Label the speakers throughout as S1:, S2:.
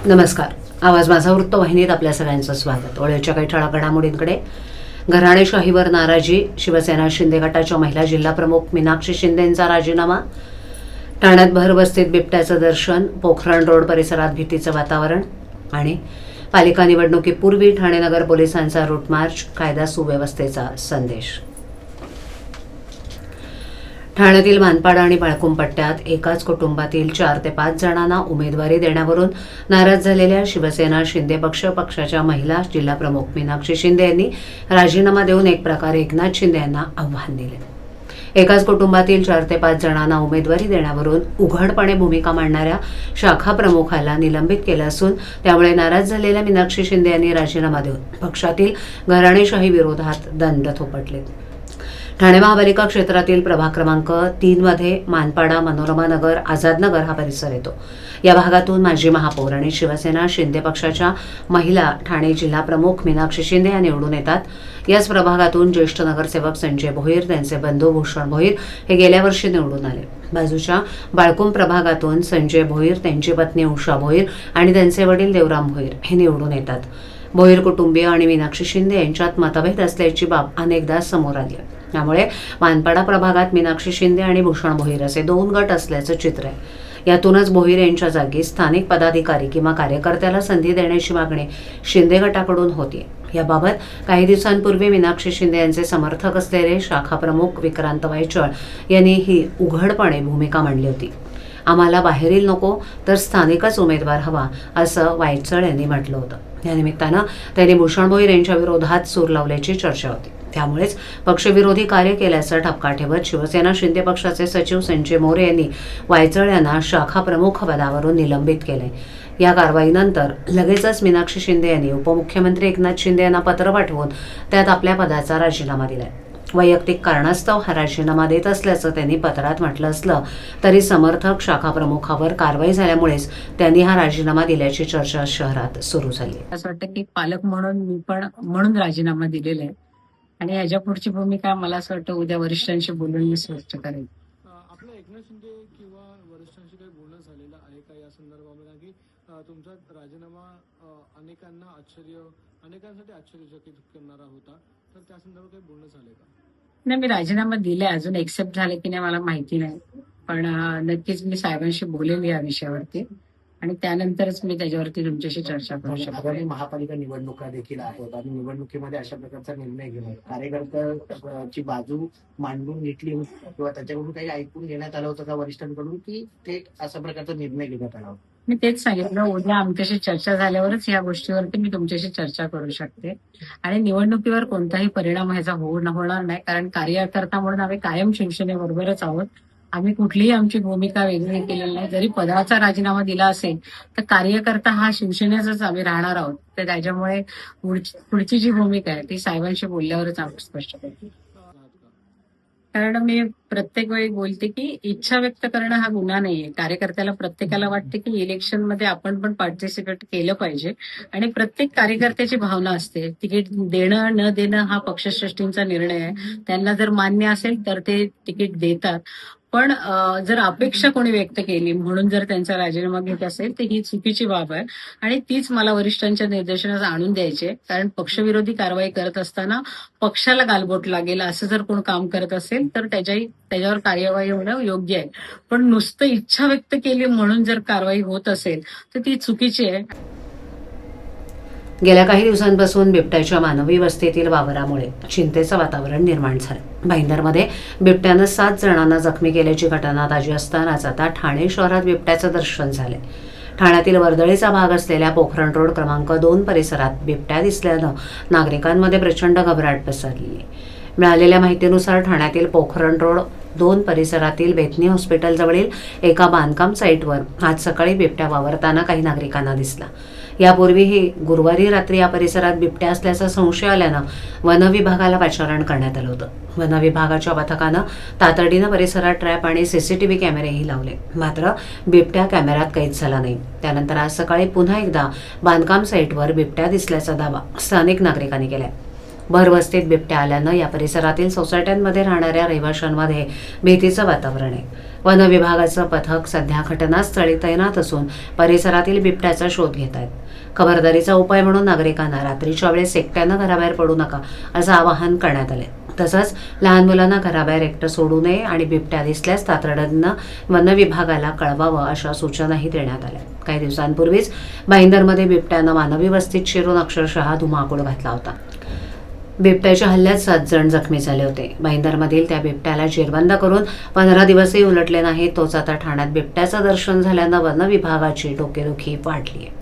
S1: नमस्कार. आवाज माझा वृत्तवाहिनीत आपल्या सगळ्यांचं स्वागत. ओळीच्या काही ठळक घडामोडींकडे. घराणेशाहीवर नाराजी, शिवसेना शिंदे गटाच्या महिला जिल्हा प्रमुख मीनाक्षी शिंदेंचा राजीनामा, ठाण्यात भरवस्तीत बिबट्याचं दर्शन, पोखरण रोड परिसरात भीतीचं वातावरण आणि पालिका निवडणुकीपूर्वी ठाणे नगर पोलिसांचा रूट मार्च, कायदा सुव्यवस्थेचा संदेश. ठाण्यातील मानपाडा आणि बाळकुम पट्ट्यात एकाच कुटुंबातील 4 ते 5 जणांना उमेदवारी देण्यावरून नाराज झालेल्या शिवसेना शिंदे पक्षाच्या महिला जिल्हा प्रमुख मीनाक्षी शिंदे यांनी राजीनामा देऊन एक प्रकारे एकनाथ शिंदे यांना आव्हान दिले. एकाच कुटुंबातील 4 ते 5 जणांना उमेदवारी देण्यावरून उघडपणे भूमिका मांडणाऱ्या शाखा प्रमुखाला निलंबित केलं असून त्यामुळे नाराज झालेल्या मीनाक्षी शिंदे यांनी राजीनामा देऊन पक्षातील घराणेशाही विरोधात दंड थोपटले. ठाणे महापालिका क्षेत्रातील प्रभाग क्रमांक 3 मध्ये मानपाडा, मनोरमा नगर, आझाद नगर हा परिसर येतो. या भागातून माजी महापौर आणि शिवसेना शिंदे पक्षाच्या महिला ठाणे जिल्हा प्रमुख मीनाक्षी शिंदे या निवडून येतात. याच प्रभागातून ज्येष्ठ नगरसेवक संजय भोईर, त्यांचे बंधू भूषण भोईर हे गेल्या वर्षी निवडून आले. बाजूच्या बाळकुम प्रभागातून संजय भोईर, त्यांची पत्नी उषा भोईर आणि त्यांचे वडील देवराम भोईर हे निवडून येतात. भोईर कुटुंबीय आणि मीनाक्षी शिंदे यांच्यात मतभेद असल्याची बाब अनेकदा समोर आली. त्यामुळे मानपाडा प्रभागात मीनाक्षी शिंदे आणि भूषण भोईर असे 2 गट असल्याचं चित्र आहे. यातूनच भोईर यांच्या जागी स्थानिक पदाधिकारी किंवा कार्यकर्त्याला संधी देण्याची मागणी शिंदे गटाकडून होती. याबाबत काही दिवसांपूर्वी मीनाक्षी शिंदे यांचे समर्थक असलेले शाखा प्रमुख विक्रांत वायचळ यांनी ही उघडपणे भूमिका मांडली होती. आम्हाला बाहेरील नको तर स्थानिकच उमेदवार हवा, असं वायचळ यांनी म्हटलं होतं. या निमित्तानं त्यांनी भूषण भोईर यांच्या विरोधात सूर लावल्याची चर्चा होती. त्यामुळेच पक्षविरोधी कार्य केल्याचा ठपका ठेवत शिवसेना शिंदे पक्षाचे सचिव संजय मोरे यांनी वायचळ यांना शाखा प्रमुख पदावरून निलंबित केले. या कारवाईनंतर लगेचच मीनाक्षी शिंदे यांनी उपमुख्यमंत्री एकनाथ शिंदे यांना पत्र पाठवून त्यात आपल्या पदाचा राजीनामा दिलाय. वैयक्तिक कारणास्तव हा राजीनामा देत असल्याचं त्यांनी पत्रात म्हटलं असलं तरी समर्थक शाखा प्रमुखावर कारवाई झाल्यामुळेच त्यांनी हा राजीनामा दिल्याची चर्चा शहरात सुरू झाली.
S2: असं वाटतं की पालक म्हणून मी पण म्हणून राजीनामा दिलेला आहे आणि याच्या पुढची भूमिका मला असं वाटतं उद्या वरिष्ठांशी बोलून मी स्पष्ट करेन.
S3: आपल्या एकनाथ शिंदे किंवा वरिष्ठांशी काही बोलणं झालेलं आहे का या संदर्भामध्ये, की तुमचा राजीनामा अनेकांसाठी आश्चर्यचकित करणारा होता, तर त्या संदर्भात काही बोलणं झालंय का?
S2: नाही, मी राजीनामा दिलाय, अजून एक्सेप्ट झाले की नाही मला माहिती नाही, पण नक्कीच मी साहेबांशी बोलेल या विषयावरती आणि त्यानंतरच मी त्याच्यावरती तुमच्याशी चर्चा करू शकतो.
S4: महापालिका निवडणुका देखील आहेत आणि निवडणुकीमध्ये अशा प्रकारचा निर्णय घेणं, कार्यकर्त्याची बाजू मांडून घेतली किंवा त्याच्याकडून काही ऐकून घेण्यात आलं होतं का वरिष्ठांकडून, की ते अशा प्रकारचा निर्णय घेण्यात आला होता?
S2: मी तेच सांगितलं, उद्या आमच्याशी चर्चा झाल्यावरच या गोष्टीवरती मी तुमच्याशी चर्चा करू शकते आणि निवडणुकीवर कोणताही परिणाम ह्याचा होणार नाही, कारण कार्यकर्ता म्हणून आम्ही कायम शिवसेनेबरोबरच आहोत. आम्ही कुठलीही आमची भूमिका वेगळी केलेली नाही. जरी पदाचा राजीनामा दिला असेल तर कार्यकर्ता हा शिवसेनेचाच आम्ही राहणार आहोत. तर त्याच्यामुळे पुढची जी भूमिका आहे ती साहेबांशी बोलल्यावरच आम्ही स्पष्ट करतो. कारण मी प्रत्येक वेळी बोलते की इच्छा व्यक्त करणं हा गुन्हा नाहीये. कार्यकर्त्याला प्रत्येकाला वाटते की इलेक्शनमध्ये आपण पण पार्टिसिपेट केलं पाहिजे आणि प्रत्येक कार्यकर्त्याची भावना असते. तिकीट देणं न देणं हा पक्षश्रेष्ठींचा निर्णय आहे. त्यांना जर मान्य असेल तर ते तिकीट देतात, पण जर अपेक्षा कोणी व्यक्त केली म्हणून जर त्यांचा राजीनामा घेत असेल तर ही चुकीची बाब आहे आणि तीच मला वरिष्ठांच्या निर्देशनास आणून द्यायची आहे. कारण पक्षविरोधी कारवाई करत असताना पक्षाला गालबोट लागेल असं जर कोण काम करत असेल तर त्याच्यावर कार्यवाही होणं योग्य आहे. पण नुसतं इच्छा व्यक्त केली म्हणून जर कारवाई होत असेल तर ती चुकीची आहे.
S1: गेल्या काही दिवसांपासून बिबट्याच्या मानवी वस्तीतील वावरामुळे चिंतेचं वातावरण निर्माण झालं. भाईंदरमध्ये बिबट्यानं 7 जणांना जखमी केल्याची घटना ताजी असतानाच आता ठाणे शहरात बिबट्याचं दर्शन झालंय. ठाण्यातील वर्दळीचा भाग असलेल्या पोखरण रोड क्रमांक 2 परिसरात बिबट्या दिसल्यानं नागरिकांमध्ये प्रचंड घबराट पसरली. मिळालेल्या माहितीनुसार ठाण्यातील पोखरण रोड 2 परिसरातील बेथनी हॉस्पिटलजवळील एका बांधकाम साईटवर आज सकाळी बिबट्या वावरताना काही नागरिकांना दिसला. यापूर्वीही गुरुवारी रात्री या परिसरात बिबट्या असल्याचा संशय आल्यानं वनविभागाला पाचारण करण्यात आलं होतं. वनविभागाच्या पथकानं तातडीनं परिसरात ट्रॅप आणि सीसीटीव्ही कॅमेरेही लावले, मात्र बिबट्या कॅमेऱ्यात कैद झाला नाही. त्यानंतर आज सकाळी पुन्हा एकदा बांधकाम साईटवर बिबट्या दिसल्याचा दावा स्थानिक नागरिकांनी केलाय. भरवस्तीत बिबट्या आल्यानं या परिसरातील सोसायट्यांमध्ये राहणाऱ्या रहिवाशांमध्ये भीतीचं वातावरण आहे. वन विभागाचं पथक सध्या घटनास्थळी तैनात असून परिसरातील बिबट्याचा शोध घेत आहेत. खबरदारीचा उपाय म्हणून नागरिकांना रात्रीच्या वेळेस एकट्यानं घराबाहेर पडू नका असं आवाहन करण्यात आले. तसंच लहान मुलांना घराबाहेर एकटं सोडू नये आणि बिबट्या दिसल्यास तातडीनं वन विभागाला कळवावं अशा सूचनाही देण्यात आल्या. काही दिवसांपूर्वीच भाईंदरमध्ये बिबट्यानं मानवी वस्तीत शिरून अक्षरशः धुमाकूळ घातला होता. बिबट्याच्या हल्ल्यात 7 जण जखमी झाले होते. भाईंदरमधील त्या बिबट्याला जेरबंद करून 15 दिवसही उलटले नाहीत. तोच आता ठाण्यात बिबट्याचं दर्शन झाल्यानं वन विभागाची डोकेदुखी वाढली आहे.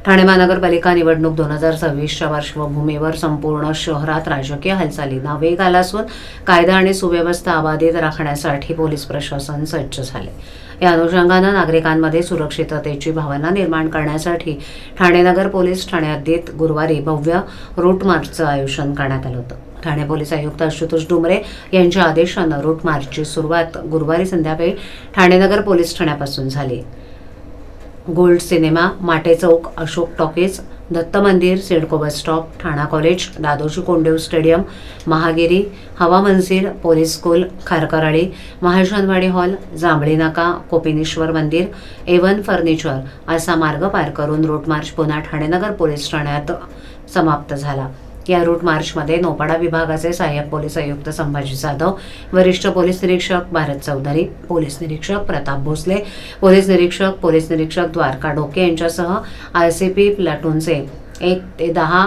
S1: ठाणे महानगरपालिका निवडणूक 2026च्या पार्श्वभूमीवर संपूर्ण शहरात राजकीय हालचालींना वेग आला असून कायदा आणि सुव्यवस्था अबाधित राखण्यासाठी पोलीस प्रशासन सज्ज झाले. या अनुषंगानं नागरिकांमध्ये सुरक्षिततेची भावना निर्माण करण्यासाठी ठाणे नगर पोलीस ठाणे हद्दीत गुरुवारी भव्य रूट मार्चचं आयोजन करण्यात आलं होतं. ठाणे पोलीस आयुक्त आशुतोष डुमरे यांच्या आदेशानं रूट मार्चची सुरुवात गुरुवारी संध्याकाळी ठाणे नगर पोलीस ठाण्यापासून झाली. गोल्ड सिनेमा, माटे चौक, अशोक टॉकीज, दत्त मंदिर, सिडको बस स्टॉप, ठाणा कॉलेज, दादोजी कोंडदेव स्टेडियम, महागिरी, हवा मंसिर, पोलीस स्कूल, खारकराळी, महाशनवाडी हॉल, जांभळी नाका, कोपिनेश्वर मंदिर, A1 फर्निचर असा मार्ग पार करून रूट मार्च पुन्हा ठाणे नगर पोलीस ठाण्यात समाप्त झाला. या रूट मार्चमध्ये नौपाडा विभागाचे सहाय्यक पोलीस आयुक्त संभाजी जाधव, वरिष्ठ पोलीस निरीक्षक भारत चौधरी, पोलीस निरीक्षक प्रताप भोसले, पोलीस निरीक्षक द्वारका डोके यांच्यासह RCP प्लाटूनचे 1 ते 10,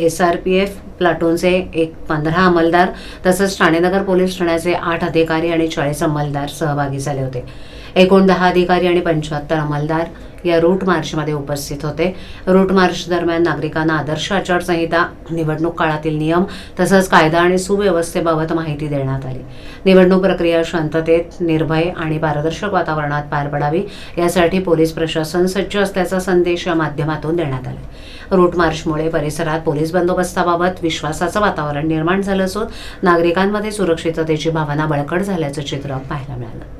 S1: SRPF प्लाटूनचे 15 अंमलदार तसंच ठाणे नगर पोलीस ठाण्याचे 8 अधिकारी आणि 40 अंमलदार सहभागी झाले होते. एकूण 10 अधिकारी आणि 75 अंमलदार या रूट मार्चमध्ये उपस्थित होते. रूट मार्च दरम्यान नागरिकांना आदर्श आचारसंहिता, निवडणूक काळातील नियम तसंच कायदा आणि सुव्यवस्थेबाबत माहिती देण्यात आली. निवडणूक प्रक्रिया शांततेत, निर्भय आणि पारदर्शक वातावरणात पार पडावी यासाठी पोलीस प्रशासन सज्ज असल्याचा संदेश या माध्यमातून देण्यात आला. रूट मार्चमुळे परिसरात पोलीस बंदोबस्ताबाबत विश्वासाचं वातावरण निर्माण झालं असून नागरिकांमध्ये सुरक्षिततेची भावना बळकट झाल्याचं चित्र पाहायला मिळालं.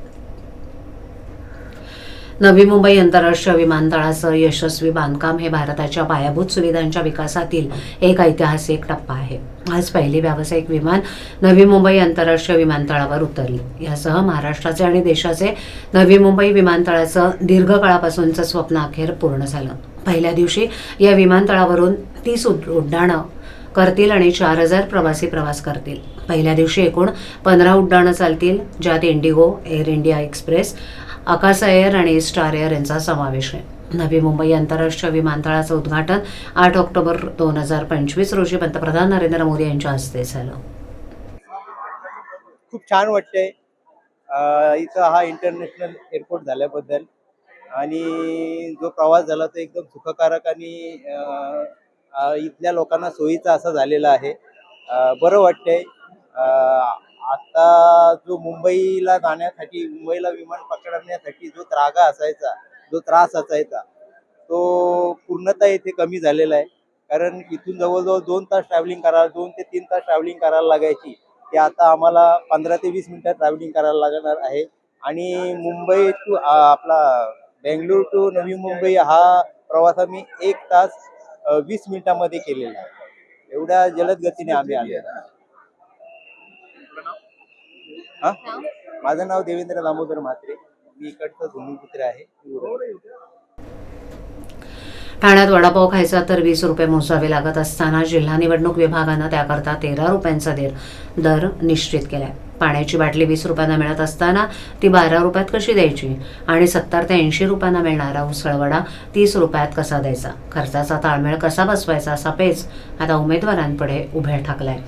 S1: नवी मुंबई आंतरराष्ट्रीय विमानतळाचं यशस्वी बांधकाम हे भारताच्या पायाभूत सुविधांच्या विकासातील एक ऐतिहासिक टप्पा आहे. आज पहिली व्यावसायिक विमान नवी मुंबई आंतरराष्ट्रीय विमानतळावर उतरली. यासह महाराष्ट्राचे आणि देशाचे नवी मुंबई विमानतळाचं दीर्घकाळापासूनचं स्वप्न अखेर पूर्ण झालं. पहिल्या दिवशी या विमानतळावरून 30 उड्डाणं करतील आणि 4000 प्रवासी प्रवास करतील. पहिल्या दिवशी एकूण 15 उड्डाणं चालतील, ज्यात इंडिगो, एअर इंडिया एक्सप्रेस, आकाश एअर आणि स्टार एअर यांचा समावेश आहे. नवी मुंबई आंतरराष्ट्रीय विमानतळाचं उद्घाटन 8 ऑक्टोबर 2025 रोजी पंतप्रधान नरेंद्र मोदी यांच्या हस्ते झालं.
S5: खूप छान वाटतंय इथं हा इंटरनॅशनल एअरपोर्ट झाल्याबद्दल, आणि जो प्रवास झाला तो एकदम सुखकारक आणि इथल्या लोकांना सोयीचा असा झालेला आहे. बरं वाटतंय. आता जो मुंबईला जाण्यासाठी, मुंबईला विमान पकडण्यासाठी जो त्रागा असायचा, जो त्रास असायचा, तो पूर्णतः इथे कमी झालेला आहे. कारण इथून जवळजवळ 2 तास ट्रॅव्हलिंग करायला, 2 ते 3 तास ट्रॅव्हलिंग करायला लागायची, ते आता आम्हाला 15 ते 20 मिनिटात ट्रॅव्हलिंग करायला लागणार आहे. आणि मुंबई टू आपला बेंगळूर टू नवी मुंबई हा प्रवास आम्ही 1 तास 20 मिनिटांमध्ये केलेला आहे. एवढ्या जलद गतीने आम्ही आलेलो आहे. माझं नाव देवेंद्र दामोदर म्हात्रे. मी इकडचा भूमिपुत्र आहे.
S1: ठाण्यात वडापाव खायचा तर 20 रुपये मोजावे लागत असताना जिल्हा निवडणूक विभागानं त्याकरता 13 रुपयांचा दर निश्चित केलाय. पाण्याची बाटली 20 रुपयांना मिळत असताना ती 12 रुपयात कशी द्यायची आणि 70 ते 80 रुपयांना मिळणारा उसळवडा 30 रुपयात कसा द्यायचा, खर्चाचा ताळमेळ कसा बसवायचा असा पेच आता उमेदवारांपुढे उभे ठाकलाय.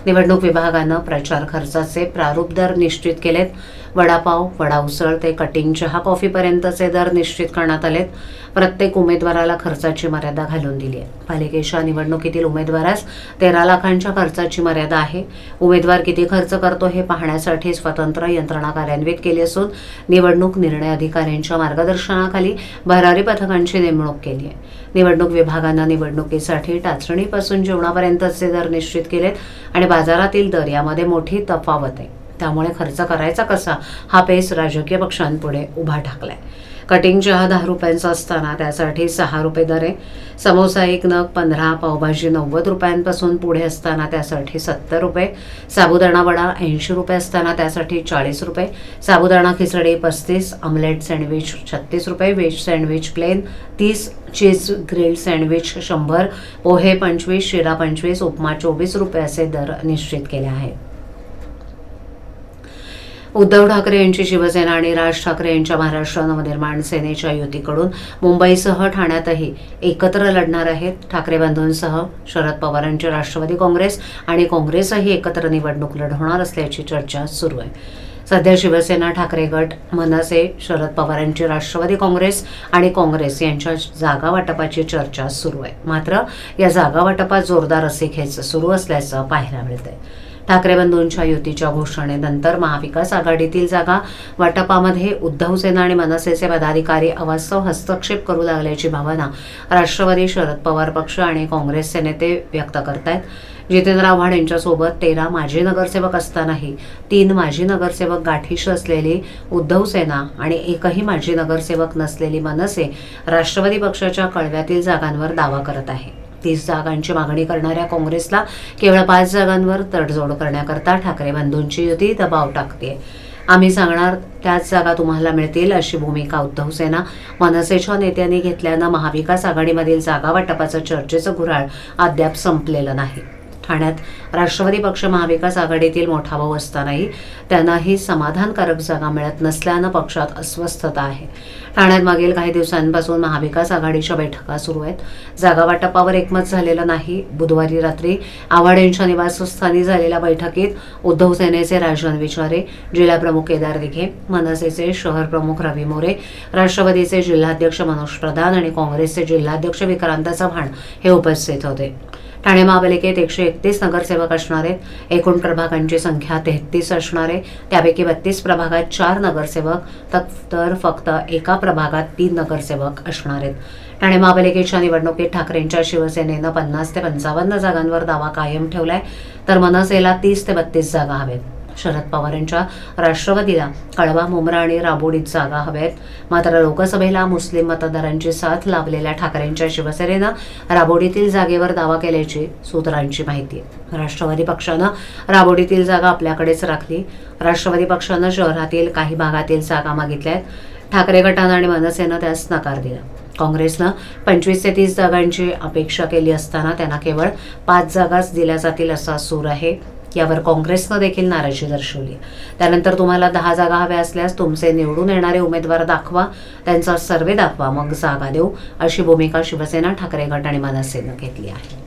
S1: निवडणूक विभागानं प्रचार खर्चाचे प्रारूप दर निश्चित केलेत. वडापाव, वडा उसळ ते कटिंग चहा कॉफीपर्यंतचे दर निश्चित करण्यात आलेत. प्रत्येक उमेदवाराला खर्चाची मर्यादा घालून दिली आहे. पालिकेच्या निवडणुकीतील उमेदवारास 13 लाखांच्या खर्चाची मर्यादा आहे. उमेदवार किती खर्च करतो हे पाहण्यासाठी स्वतंत्र यंत्रणा कार्यान्वित केली असून निवडणूक निर्णय अधिकाऱ्यांच्या मार्गदर्शनाखाली भरारी पथकांची नेमणूक केली आहे. निवडणूक विभागानं निवडणुकीसाठी टाचणीपासून जेवणापर्यंतचे दर निश्चित केलेत आणि बाजारातील दर यामध्ये मोठी तफावत आहे. त्यामुळे खर्च करायचा कसा हा पेच राजकीय पक्षांपुढे उभा ठाकलाय. कटिंग चहा 10 रुपयांचा असताना त्यासाठी 6 रुपये दर आहे. समोसा 1 नग 15, पावभाजी 90 रुपयांपासून पुढे असताना त्यासाठी 70 रुपये. साबुदाणा वडा 80 रुपये असताना त्यासाठी 40 रुपये. साबुदाणा खिचडी 35, ऑमलेट सँडविच 36 रुपये, व्हेज सँडविच प्लेन 30, चीज ग्रिल्ड सँडविच 100, पोहे 25, शिरा 25, उपमा 24 रुपये असे दर निश्चित केले आहेत. उद्धव ठाकरे यांची शिवसेना आणि राज ठाकरे यांच्या महाराष्ट्र नवनिर्माण सेनेच्या युतीकडून मुंबईसह ठाण्यातही एकत्र लढणार आहेत. ठाकरे बंधूंसह शरद पवारांची राष्ट्रवादी काँग्रेस आणि काँग्रेसही एकत्र निवडणूक लढवणार असल्याची चर्चा सुरू आहे. सध्या शिवसेना, ठाकरे गट, मनसे, शरद पवारांची राष्ट्रवादी काँग्रेस आणि काँग्रेस यांच्या जागा वाटपाची चर्चा सुरू आहे. मात्र या जागा वाटपात जोरदार रस्सीखेच सुरू असल्याचं पाहायला मिळतंय. ठाकरे बंधूंच्या युतीच्या घोषणेनंतर महाविकास आघाडीतील जागा वाटपामध्ये उद्धव सेना आणि मनसेचे पदाधिकारी अवास्तव हस्तक्षेप करू लागल्याची भावना राष्ट्रवादी, शरद पवार पक्ष आणि काँग्रेसचे नेते व्यक्त करतायत. जितेंद्र आव्हाड यांच्यासोबत 13 माजी नगरसेवक असतानाही 3 माजी नगरसेवक गाठीशी असलेली उद्धव सेना आणि एकही माजी नगरसेवक नसलेली मनसे राष्ट्रवादी पक्षाच्या कळव्यातील जागांवर दावा करत आहे. 30 जागांची मागणी करणाऱ्या काँग्रेसला केवळ 5 जागांवर तडजोड करण्याकरता ठाकरे बंधूंची युती दबाव टाकते. आम्ही सांगणार त्याच जागा तुम्हाला मिळतील अशी भूमिका उद्धव सेना, मनसेच्या नेत्यांनी घेतल्यानं महाविकास आघाडीमधील जागा वाटपाचं चर्चेचं घुराळ अद्याप संपलेलं नाही. ठाण्यात राष्ट्रवादी पक्ष महाविकास आघाडीतील मोठा भाऊ असतानाही त्यांनाही समाधानकारक जागा मिळत नसल्यानं पक्षात अस्वस्थता आहे. ठाण्यात मागील काही दिवसांपासून महाविकास आघाडीच्या बैठका सुरू आहेत. जागा वाटपावर एकमत झालेलं नाही. बुधवारी रात्री आव्हाड यांच्या निवासस्थानी झालेल्या बैठकीत उद्धव सेनेचे राजन विचारे, जिल्हाप्रमुख केदार दिघे, मनसेचे शहर प्रमुख रवी मोरे, राष्ट्रवादीचे जिल्हाध्यक्ष मनोज प्रधान आणि काँग्रेसचे जिल्हाध्यक्ष विक्रांत चव्हाण हे उपस्थित होते. ठाणे महापालिकेत 131 नगरसेवक असणार आहेत. एकूण प्रभागांची संख्या 33 असणार आहे. त्यापैकी 32 प्रभागात 4 नगरसेवक तर फक्त एका प्रभागात 3 नगरसेवक असणार आहेत. ठाणे महापालिकेच्या निवडणुकीत ठाकरेंच्या शिवसेनेनं 50 ते 55 जागांवर दावा कायम ठेवलाय, तर मनसेला 30 ते 32 जागा हवेत. शरद पवारांच्या राष्ट्रवादीला कळवा, मुंब्रा आणि राबोडीत जागा हव्यात. मात्र लोकसभेला मुस्लिम मतदारांची साथ लाभलेल्या ठाकरेंच्या शिवसेनेनं राबोडीतील जागेवर दावा केल्याची सूत्रांची माहिती आहे. राष्ट्रवादी पक्षानं राबोडीतील जागा आपल्याकडेच राखली. राष्ट्रवादी पक्षानं शहरातील काही भागातील जागा मागितल्यात. ठाकरे गटानं आणि मनसेनं त्यास नकार दिला. काँग्रेसनं 25 ते 30 जागांची अपेक्षा केली असताना त्यांना केवळ 5 जागाच दिल्या जातील असा सूर आहे. यावर काँग्रेसनं देखील नाराजी दर्शवली. त्यानंतर तुम्हाला 10 जागा हव्या असल्यास तुमचे निवडून येणारे उमेदवार दाखवा, त्यांचा सर्व्हे दाखवा, मग जागा देऊ अशी भूमिका शिवसेना, ठाकरे गट आणि मनसेनं घेतली आहे.